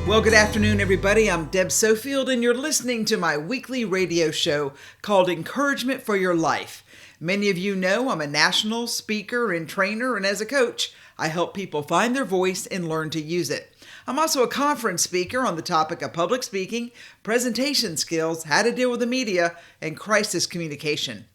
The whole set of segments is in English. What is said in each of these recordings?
Well, good afternoon, everybody. I'm Deb Sofield, and you're listening to my weekly radio show called Encouragement for Your Life. Many of you know I'm a national speaker and trainer, and as a coach, I help people find their voice and learn to use it. I'm also a conference speaker on the topic of public speaking, presentation skills, how to deal with the media, and crisis communication.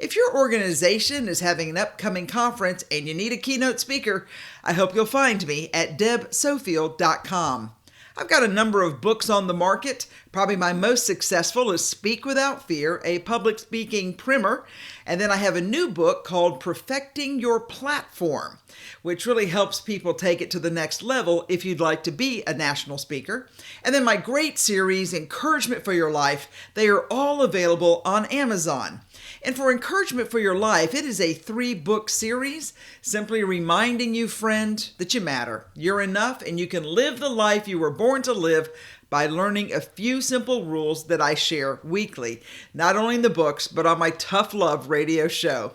If your organization is having an upcoming conference and you need a keynote speaker, I hope you'll find me at debsofield.com. I've got a number of books on the market. Probably my most successful is Speak Without Fear, a public speaking primer. And then I have a new book called Perfecting Your Platform, which really helps people take it to the next level if you'd like to be a national speaker. And then my great series, Encouragement for Your Life, they are all available on Amazon. And for Encouragement for Your Life, it is a 3-book series, simply reminding you, friend, that you matter. You're enough, and you can live the life you were born to live by learning a few simple rules that I share weekly, not only in the books, but on my Tough Love radio show.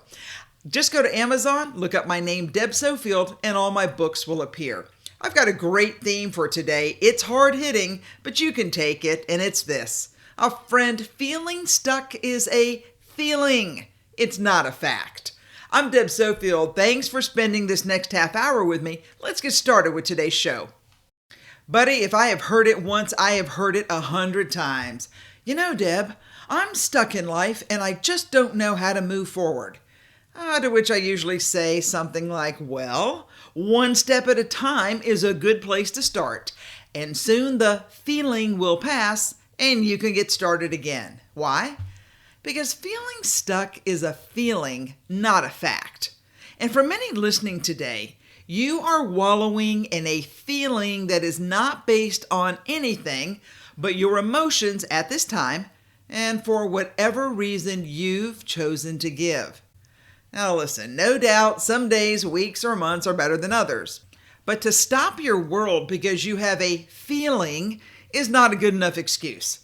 Just go to Amazon, look up my name, Deb Sofield, and all my books will appear. I've got a great theme for today. It's hard-hitting, but you can take it, and it's this. Friend, feeling stuck is a feeling. It's not a fact. I'm Deb Sofield. Thanks for spending this next half hour with me. Let's get started with today's show. Buddy, if I have heard it once, I have heard it 100 times. You know, Deb, I'm stuck in life and I just don't know how to move forward. To which I usually say something like, well, one step at a time is a good place to start. And soon the feeling will pass and you can get started again. Why? Because feeling stuck is a feeling, not a fact. And for many listening today, you are wallowing in a feeling that is not based on anything but your emotions at this time and for whatever reason you've chosen to give. Now listen, no doubt some days, weeks, or months are better than others. But to stop your world because you have a feeling is not a good enough excuse.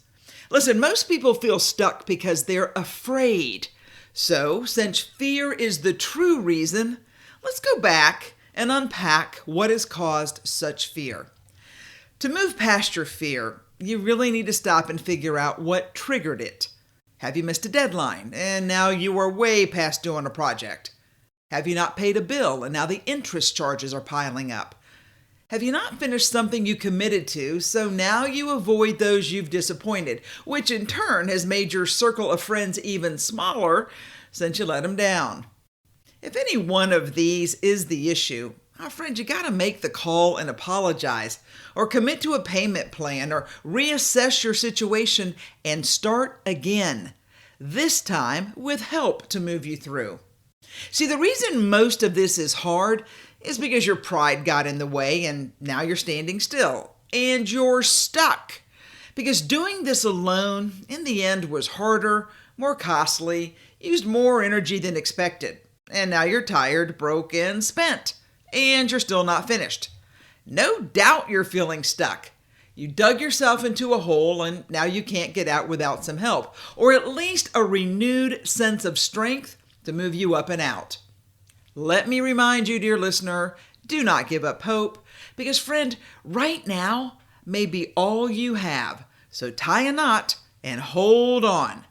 Listen, most people feel stuck because they're afraid. So, since fear is the true reason, let's go back and unpack what has caused such fear. To move past your fear, you really need to stop and figure out what triggered it. Have you missed a deadline and now you are way past doing a project? Have you not paid a bill and now the interest charges are piling up? Have you not finished something you committed to, so now you avoid those you've disappointed, which in turn has made your circle of friends even smaller since you let them down? If any one of these is the issue, friend, you got to make the call and apologize, or commit to a payment plan, or reassess your situation and start again, this time with help to move you through. See, the reason most of this is hard is because your pride got in the way and now you're standing still and you're stuck. Because doing this alone in the end was harder, more costly, used more energy than expected. And now you're tired, broken, spent, and you're still not finished. No doubt you're feeling stuck. You dug yourself into a hole and now you can't get out without some help, or at least a renewed sense of strength to move you up and out. Let me remind you, dear listener, do not give up hope, because friend, right now may be all you have. So tie a knot and hold on.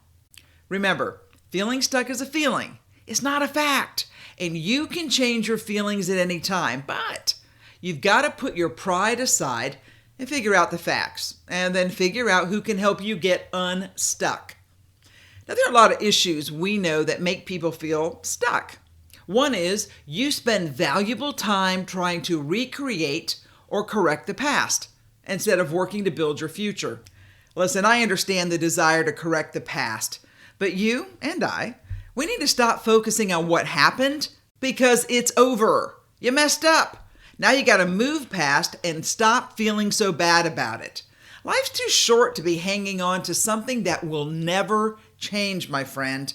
Remember, feeling stuck is a feeling. It's not a fact. And you can change your feelings at any time, but you've got to put your pride aside and figure out the facts, and then figure out who can help you get unstuck. Now, there are a lot of issues we know that make people feel stuck. One is you spend valuable time trying to recreate or correct the past instead of working to build your future. Listen, I understand the desire to correct the past, but you and we need to stop focusing on what happened because it's over. You messed up. Now you got to move past and stop feeling so bad about it. Life's too short to be hanging on to something that will never change, my friend.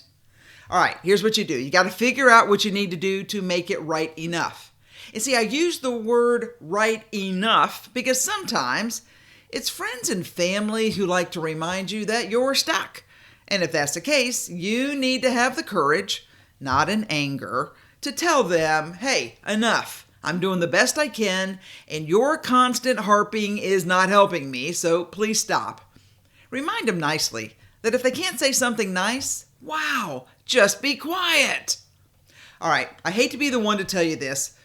All right, here's what you do. You got to figure out what you need to do to make it right enough. And see, I use the word right enough because sometimes it's friends and family who like to remind you that you're stuck. And if that's the case, you need to have the courage, not in anger, to tell them, hey, enough. I'm doing the best I can, and your constant harping is not helping me, so please stop. Remind them nicely that if they can't say something nice, wow, just be quiet. All right, I hate to be the one to tell you this,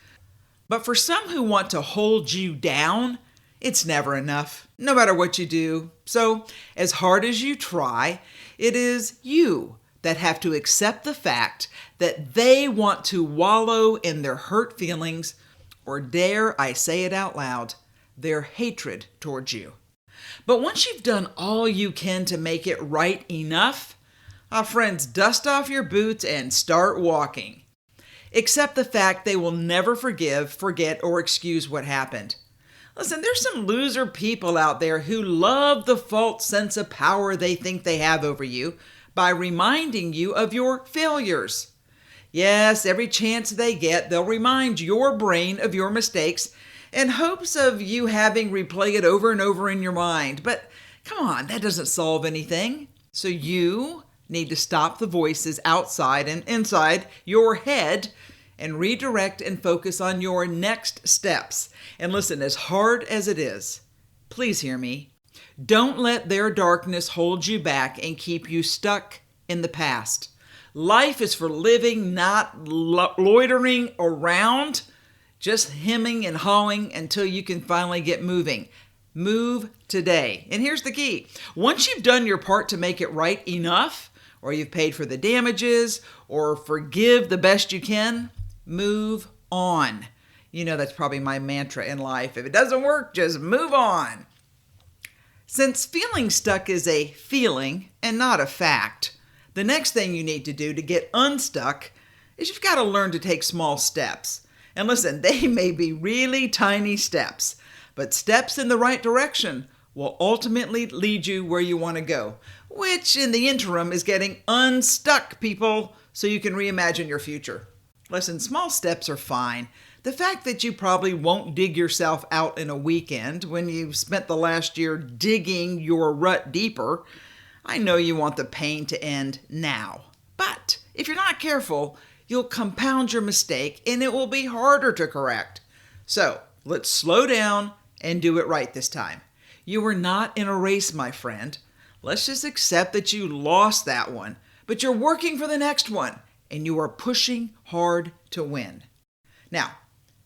but for some who want to hold you down, it's never enough, no matter what you do. So, as hard as you try, it is you that have to accept the fact that they want to wallow in their hurt feelings, or dare I say it out loud, their hatred towards you. But once you've done all you can to make it right enough, friends, dust off your boots and start walking. Accept the fact they will never forgive, forget, or excuse what happened. Listen, there's some loser people out there who love the false sense of power they think they have over you by reminding you of your failures. Yes, every chance they get, they'll remind your brain of your mistakes in hopes of you having replay it over and over in your mind. But come on, that doesn't solve anything. So you need to stop the voices outside and inside your head and redirect and focus on your next steps. And listen, as hard as it is, please hear me. Don't let their darkness hold you back and keep you stuck in the past. Life is for living, not loitering around, just hemming and hawing until you can finally get moving. Move today. And here's the key. Once you've done your part to make it right enough, or you've paid for the damages, or forgive the best you can, move on. You know that's probably my mantra in life. If it doesn't work, just move on. Since feeling stuck is a feeling and not a fact, the next thing you need to do to get unstuck is you've got to learn to take small steps. And listen, they may be really tiny steps, but steps in the right direction will ultimately lead you where you want to go, which in the interim is getting unstuck, people, so you can reimagine your future. Listen, small steps are fine. The fact that you probably won't dig yourself out in a weekend when you've spent the last year digging your rut deeper, I know you want the pain to end now. But if you're not careful, you'll compound your mistake and it will be harder to correct. So let's slow down and do it right this time. You were not in a race, my friend. Let's just accept that you lost that one, but you're working for the next one and you are pushing hard to win. Now,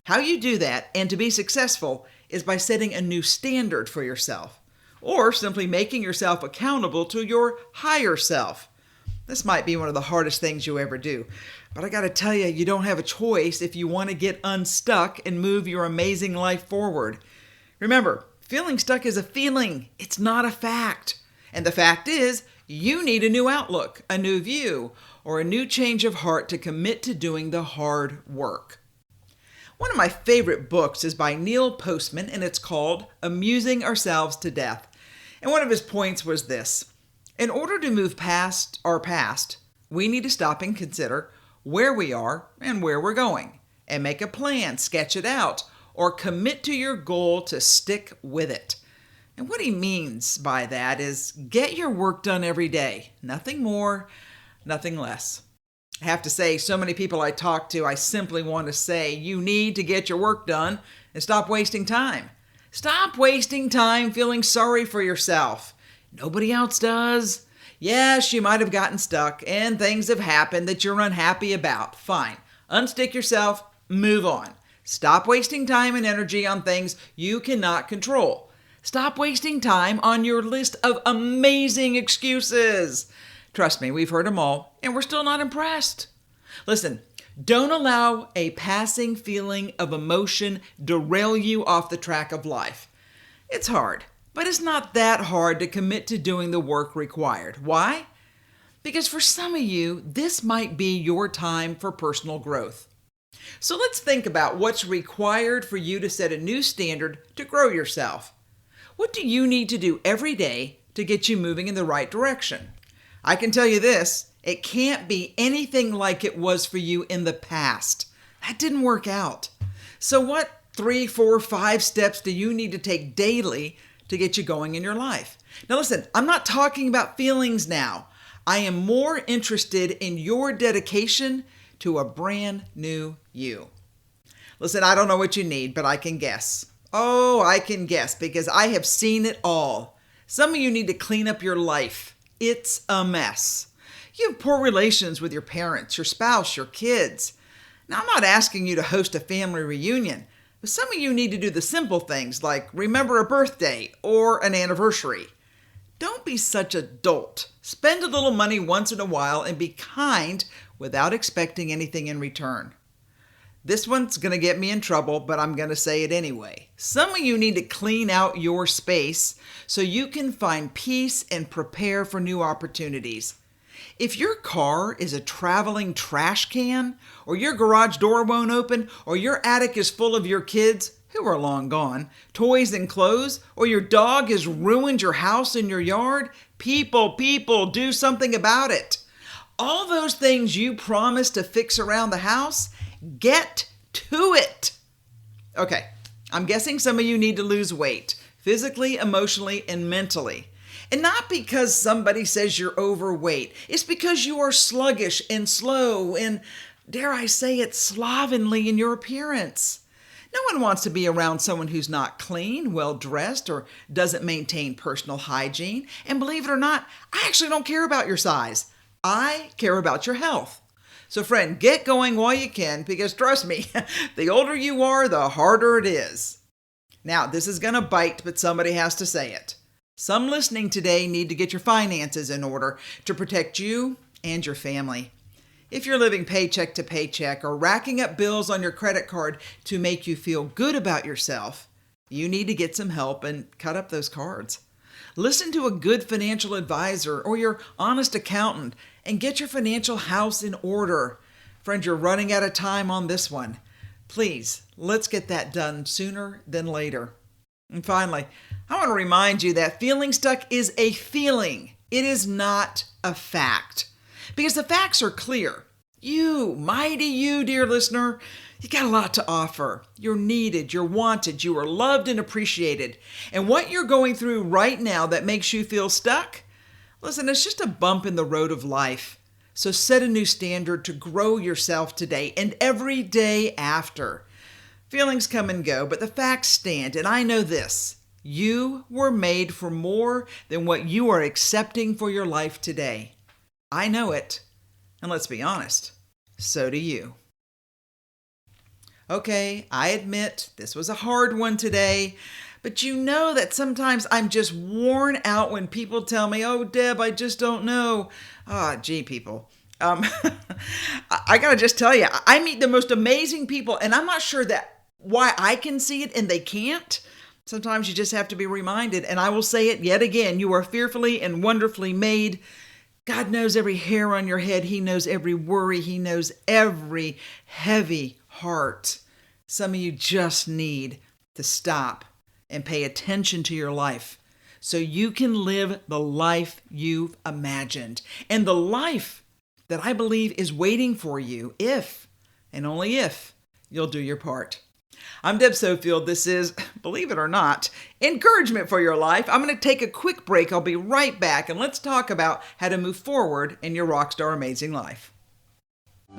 how you do that and to be successful is by setting a new standard for yourself, or simply making yourself accountable to your higher self. This might be one of the hardest things you ever do, but I got to tell you, you don't have a choice if you want to get unstuck and move your amazing life forward. Remember, feeling stuck is a feeling, it's not a fact. And the fact is, you need a new outlook, a new view, or a new change of heart to commit to doing the hard work. One of my favorite books is by Neil Postman, and it's called Amusing Ourselves to Death. And one of his points was this: in order to move past our past, we need to stop and consider where we are and where we're going, and make a plan, sketch it out, or commit to your goal to stick with it. And what he means by that is get your work done every day. Nothing more, nothing less. I have to say, so many people I talk to, I simply want to say, you need to get your work done and stop wasting time. Stop wasting time feeling sorry for yourself. Nobody else does. Yes, you might have gotten stuck and things have happened that you're unhappy about. Fine. Unstick yourself, move on. Stop wasting time and energy on things you cannot control. Stop wasting time on your list of amazing excuses. Trust me, we've heard them all, and we're still not impressed. Listen, don't allow a passing feeling of emotion derail you off the track of life. It's hard, but it's not that hard to commit to doing the work required. Why? Because for some of you, this might be your time for personal growth. So let's think about what's required for you to set a new standard to grow yourself. What do you need to do every day to get you moving in the right direction? I can tell you this, it can't be anything like it was for you in the past. That didn't work out. So what 3, 4, 5 steps do you need to take daily to get you going in your life? Now listen, I'm not talking about feelings now. I am more interested in your dedication to a brand new you. Listen, I don't know what you need, but I can guess. Oh, I can guess because I have seen it all. Some of you need to clean up your life. It's a mess. You have poor relations with your parents, your spouse, your kids. Now, I'm not asking you to host a family reunion, but some of you need to do the simple things like remember a birthday or an anniversary. Don't be such a dolt. Spend a little money once in a while and be kind without expecting anything in return. This one's going to get me in trouble, but I'm going to say it anyway. Some of you need to clean out your space so you can find peace and prepare for new opportunities. If your car is a traveling trash can, or your garage door won't open, or your attic is full of your kids, who are long gone, toys and clothes, or your dog has ruined your house and your yard, people, do something about it. All those things you promised to fix around the house, get to it. Okay, I'm guessing some of you need to lose weight, physically, emotionally, and mentally. And not because somebody says you're overweight. It's because you are sluggish and slow and, dare I say it, slovenly in your appearance. No one wants to be around someone who's not clean, well-dressed, or doesn't maintain personal hygiene. And believe it or not, I actually don't care about your size. I care about your health. So friend, get going while you can because trust me, the older you are, the harder it is. Now, this is going to bite, but somebody has to say it. Some listening today need to get your finances in order to protect you and your family. If you're living paycheck to paycheck or racking up bills on your credit card to make you feel good about yourself, you need to get some help and cut up those cards. Listen to a good financial advisor or your honest accountant and get your financial house in order. Friend, you're running out of time on this one. Please, let's get that done sooner than later. And finally, I want to remind you that feeling stuck is a feeling. It is not a fact. Because the facts are clear. You, mighty you, dear listener, you got a lot to offer. You're needed, you're wanted, you are loved and appreciated. And what you're going through right now that makes you feel stuck, listen, it's just a bump in the road of life. So set a new standard to grow yourself today and every day after. Feelings come and go, but the facts stand, and I know this. You were made for more than what you are accepting for your life today. I know it, and let's be honest, so do you. Okay, I admit this was a hard one today, but you know that sometimes I'm just worn out when people tell me, oh, Deb, I just don't know. People. I gotta just tell you, I meet the most amazing people, and I'm not sure that why I can see it and they can't. Sometimes you just have to be reminded, and I will say it yet again, you are fearfully and wonderfully made. God knows every hair on your head. He knows every worry. He knows every heavy heart. Some of you just need to stop and pay attention to your life so you can live the life you've imagined and the life that I believe is waiting for you if, and only if, you'll do your part. I'm Deb Sofield. This is, believe it or not, encouragement for your life. I'm going to take a quick break. I'll be right back, and let's talk about how to move forward in your rockstar amazing life.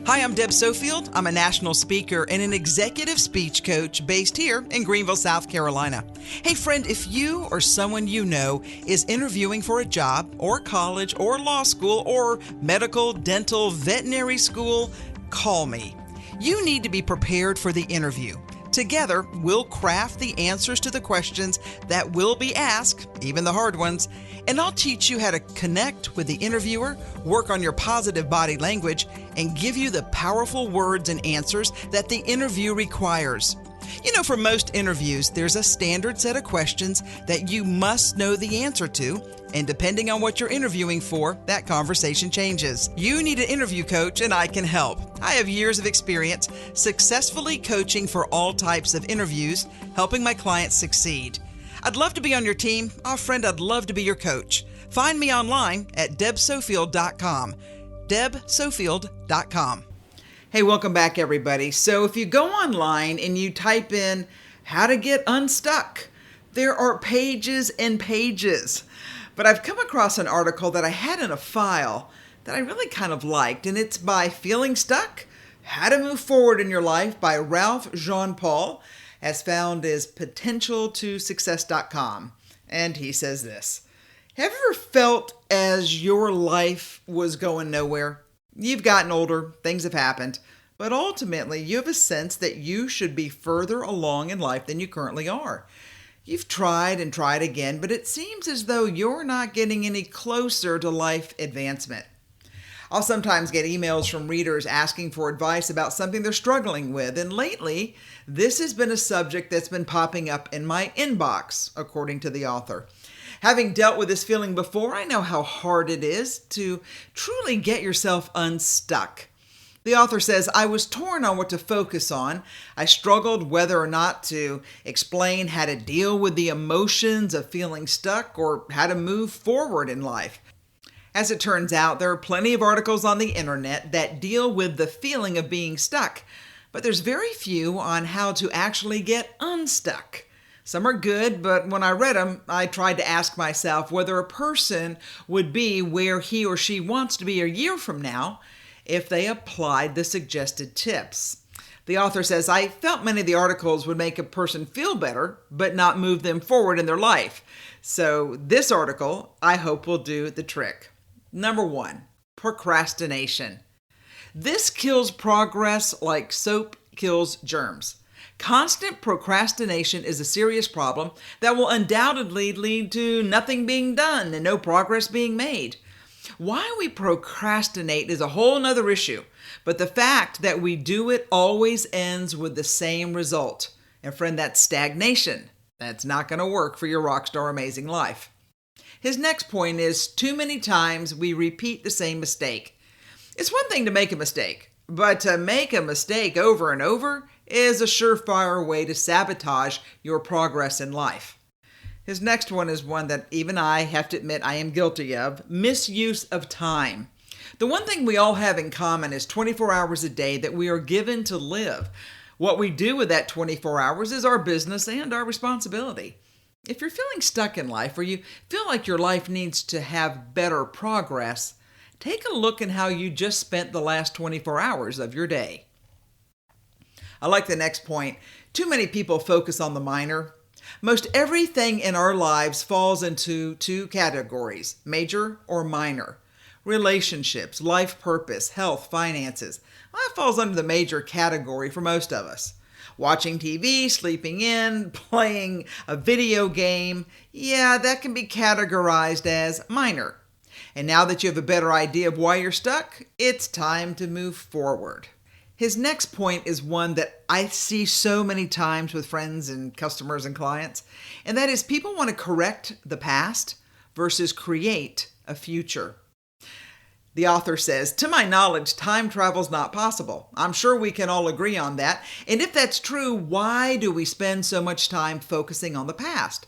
Hi, I'm Deb Sofield. I'm a national speaker and an executive speech coach based here in Greenville, South Carolina. Hey, friend, if you or someone you know is interviewing for a job or college or law school or medical, dental, veterinary school, call me. You need to be prepared for the interview. Together, we'll craft the answers to the questions that will be asked, even the hard ones, and I'll teach you how to connect with the interviewer, work on your positive body language, and give you the powerful words and answers that the interview requires. You know, for most interviews, there's a standard set of questions that you must know the answer to, and depending on what you're interviewing for, that conversation changes. You need an interview coach, and I can help. I have years of experience successfully coaching for all types of interviews, helping my clients succeed. I'd love to be on your team. Oh, friend, I'd love to be your coach. Find me online at debsofield.com. debsofield.com. Hey, welcome back, everybody. So if you go online and you type in how to get unstuck, there are pages and pages. But I've come across an article that I had in a file that I really kind of liked, and it's by Feeling Stuck How to Move Forward in Your Life by Ralph Jean Paul, as found as potentialtosuccess.com. And he says this: have you ever felt as your life was going nowhere? You've gotten older, things have happened, but ultimately you have a sense that you should be further along in life than you currently are. You've tried and tried again, but it seems as though you're not getting any closer to life advancement. I'll sometimes get emails from readers asking for advice about something they're struggling with, and lately, this has been a subject that's been popping up in my inbox, according to the author. Having dealt with this feeling before, I know how hard it is to truly get yourself unstuck. The author says, I was torn on what to focus on. I struggled whether or not to explain how to deal with the emotions of feeling stuck or how to move forward in life. As it turns out, there are plenty of articles on the internet that deal with the feeling of being stuck, but there's very few on how to actually get unstuck. Some are good, but when I read them, I tried to ask myself whether a person would be where he or she wants to be a year from now if they applied the suggested tips. The author says, I felt many of the articles would make a person feel better, but not move them forward in their life. So this article, I hope, will do the trick. Number 1, procrastination. This kills progress like soap kills germs. Constant procrastination is a serious problem that will undoubtedly lead to nothing being done and no progress being made. Why we procrastinate is a whole nother issue, but the fact that we do it always ends with the same result. And friend, that's stagnation. That's not going to work for your rockstar amazing life. His next point is too many times we repeat the same mistake. It's one thing to make a mistake, but to make a mistake over and over is a surefire way to sabotage your progress in life. His next one is one that even I have to admit I am guilty of: misuse of time. The one thing we all have in common is 24 hours a day that we are given to live. What we do with that 24 hours is our business and our responsibility. If you're feeling stuck in life or you feel like your life needs to have better progress, take a look at how you just spent the last 24 hours of your day. I like the next point. Too many people focus on the minor. Most everything in our lives falls into 2 categories, major or minor. Relationships, life purpose, health, finances. Well, that falls under the major category for most of us. Watching TV, sleeping in, playing a video game, yeah, that can be categorized as minor. And now that you have a better idea of why you're stuck, it's time to move forward. His next point is one that I see so many times with friends and customers and clients, and that is people want to correct the past versus create a future. The author says, to my knowledge, time travel is not possible. I'm sure we can all agree on that. And if that's true, why do we spend so much time focusing on the past?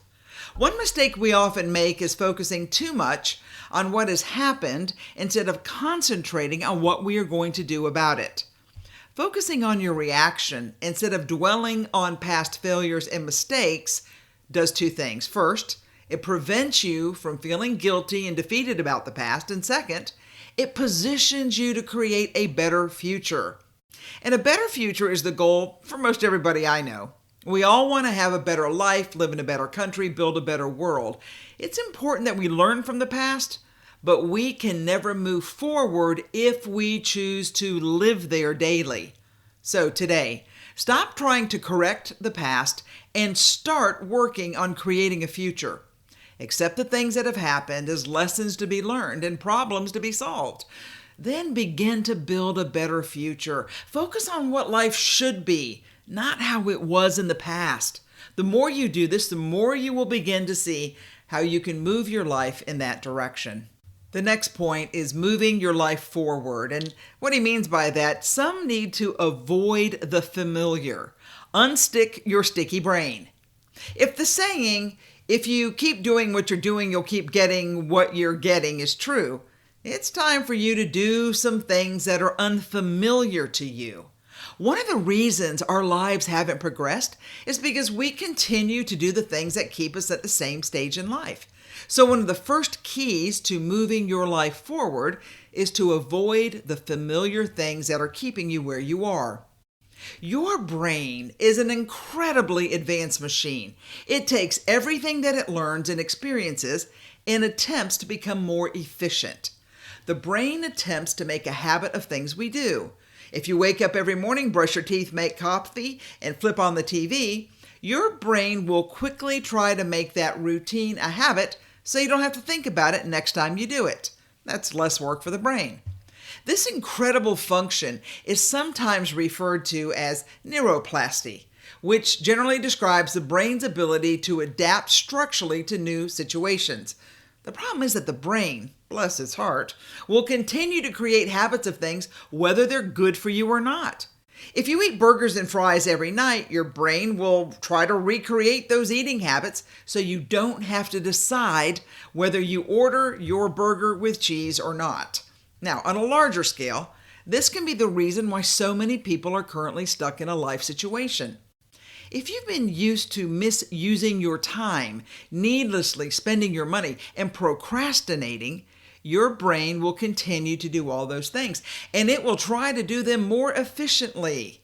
One mistake we often make is focusing too much on what has happened instead of concentrating on what we are going to do about it. Focusing on your reaction instead of dwelling on past failures and mistakes does 2 things. First, it prevents you from feeling guilty and defeated about the past. And second, it positions you to create a better future. And a better future is the goal for most everybody I know. We all want to have a better life, live in a better country, build a better world. It's important that we learn from the past, but we can never move forward if we choose to live there daily. So today, stop trying to correct the past and start working on creating a future. Accept the things that have happened as lessons to be learned and problems to be solved. Then begin to build a better future. Focus on what life should be, not how it was in the past. The more you do this, the more you will begin to see how you can move your life in that direction. The next point is moving your life forward. And what he means by that, some need to avoid the familiar. Unstick your sticky brain. If the saying, if you keep doing what you're doing, you'll keep getting what you're getting is true, it's time for you to do some things that are unfamiliar to you. One of the reasons our lives haven't progressed is because we continue to do the things that keep us at the same stage in life. So one of the first keys to moving your life forward is to avoid the familiar things that are keeping you where you are. Your brain is an incredibly advanced machine. It takes everything that it learns and experiences and attempts to become more efficient. The brain attempts to make a habit of things we do. If you wake up every morning, brush your teeth, make coffee, and flip on the TV, your brain will quickly try to make that routine a habit so you don't have to think about it next time you do it. That's less work for the brain. This incredible function is sometimes referred to as neuroplasty, which generally describes the brain's ability to adapt structurally to new situations. The problem is that the brain, bless its heart, will continue to create habits of things whether they're good for you or not. If you eat burgers and fries every night, your brain will try to recreate those eating habits so you don't have to decide whether you order your burger with cheese or not. Now, on a larger scale, this can be the reason why so many people are currently stuck in a life situation. If you've been used to misusing your time, needlessly spending your money, and procrastinating, your brain will continue to do all those things, and it will try to do them more efficiently.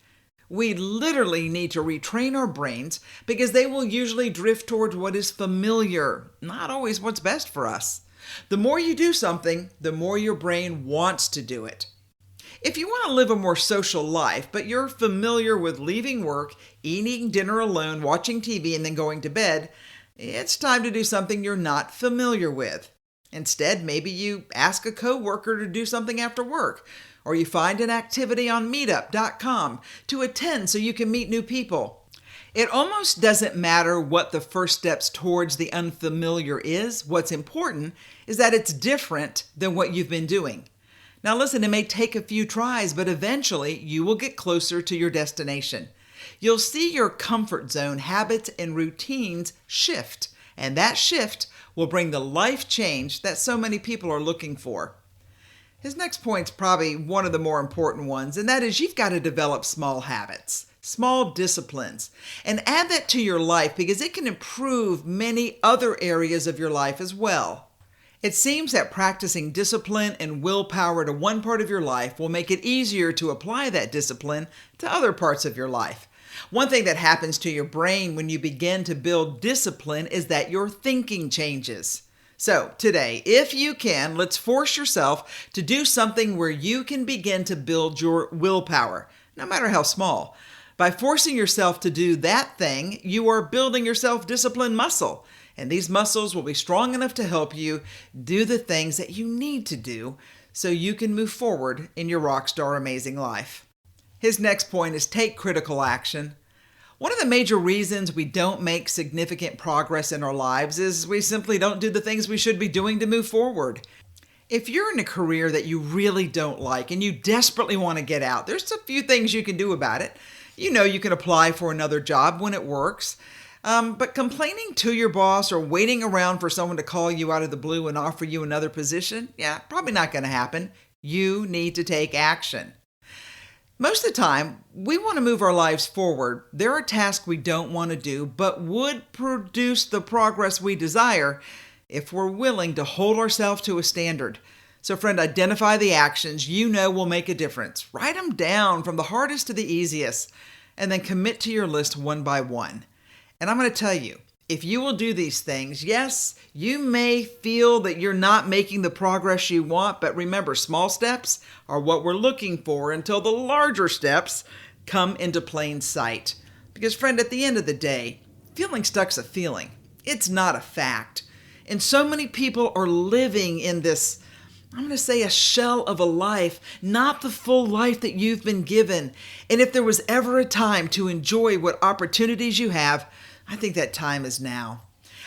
We literally need to retrain our brains because they will usually drift towards what is familiar, not always what's best for us. The more you do something, the more your brain wants to do it. If you want to live a more social life, but you're familiar with leaving work, eating dinner alone, watching TV, and then going to bed, it's time to do something you're not familiar with. Instead, maybe you ask a coworker to do something after work, or you find an activity on meetup.com to attend so you can meet new people. It almost doesn't matter what the first steps towards the unfamiliar is. What's important is that it's different than what you've been doing. Now listen, it may take a few tries, but eventually you will get closer to your destination. You'll see your comfort zone habits and routines shift, and that shift will bring the life change that so many people are looking for. His next point's probably one of the more important ones, and that is you've got to develop small habits, small disciplines, and add that to your life because it can improve many other areas of your life as well. It seems that practicing discipline and willpower to one part of your life will make it easier to apply that discipline to other parts of your life. One thing that happens to your brain when you begin to build discipline is that your thinking changes. So today, if you can, let's force yourself to do something where you can begin to build your willpower, no matter how small. By forcing yourself to do that thing, you are building your self-discipline muscle. And these muscles will be strong enough to help you do the things that you need to do so you can move forward in your rockstar amazing life. His next point is take critical action. One of the major reasons we don't make significant progress in our lives is we simply don't do the things we should be doing to move forward. If you're in a career that you really don't like and you desperately want to get out, there's a few things you can do about it. You know, you can apply for another job when it works. But complaining to your boss or waiting around for someone to call you out of the blue and offer you another position, probably not going to happen. You need to take action. Most of the time, we want to move our lives forward. There are tasks we don't want to do, but would produce the progress we desire if we're willing to hold ourselves to a standard. So friend, identify the actions you know will make a difference. Write them down from the hardest to the easiest, and then commit to your list one by one. And I'm going to tell you, if you will do these things, yes, you may feel that you're not making the progress you want, but remember, small steps are what we're looking for until the larger steps come into plain sight. Because friend, at the end of the day, feeling stuck's a feeling. It's not a fact. And so many people are living in this, I'm going to say, a shell of a life, not the full life that you've been given. And if there was ever a time to enjoy what opportunities you have, I think that time is now.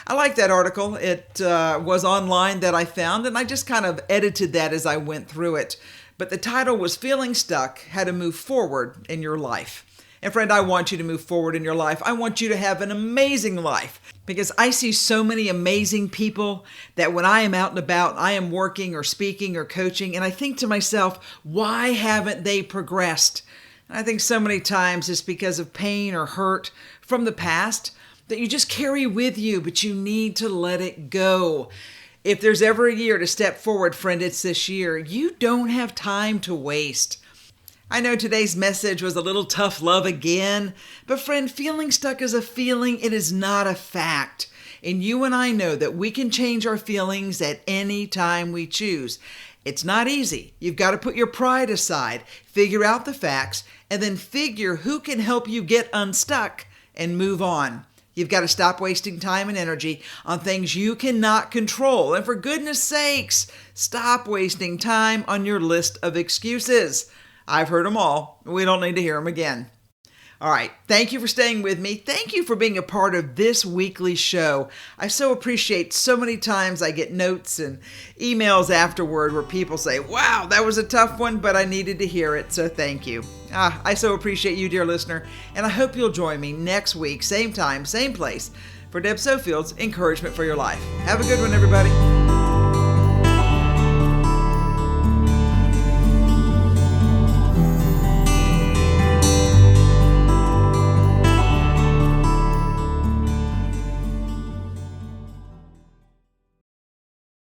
I like that article. It was online that I found, and I just kind of edited that as I went through it. But the title was Feeling Stuck, How to Move Forward in Your Life. And friend, I want you to move forward in your life. I want you to have an amazing life because I see so many amazing people that when I am out and about, I am working or speaking or coaching, and I think to myself, why haven't they progressed? And I think so many times it's because of pain or hurt from the past that you just carry with you, but you need to let it go. If there's ever a year to step forward, friend, it's this year. You don't have time to waste. I know today's message was a little tough love again, but friend, feeling stuck is a feeling. It is not a fact. And you and I know that we can change our feelings at any time we choose. It's not easy. You've got to put your pride aside, figure out the facts, and then figure who can help you get unstuck and move on. You've got to stop wasting time and energy on things you cannot control. And for goodness sakes, stop wasting time on your list of excuses. I've heard them all. We don't need to hear them again. All right. Thank you for staying with me. Thank you for being a part of this weekly show. I so appreciate so many times I get notes and emails afterward where people say, wow, that was a tough one, but I needed to hear it. So thank you. I so appreciate you, dear listener. And I hope you'll join me next week, same time, same place, for Deb Sofield's Encouragement for Your Life. Have a good one, everybody.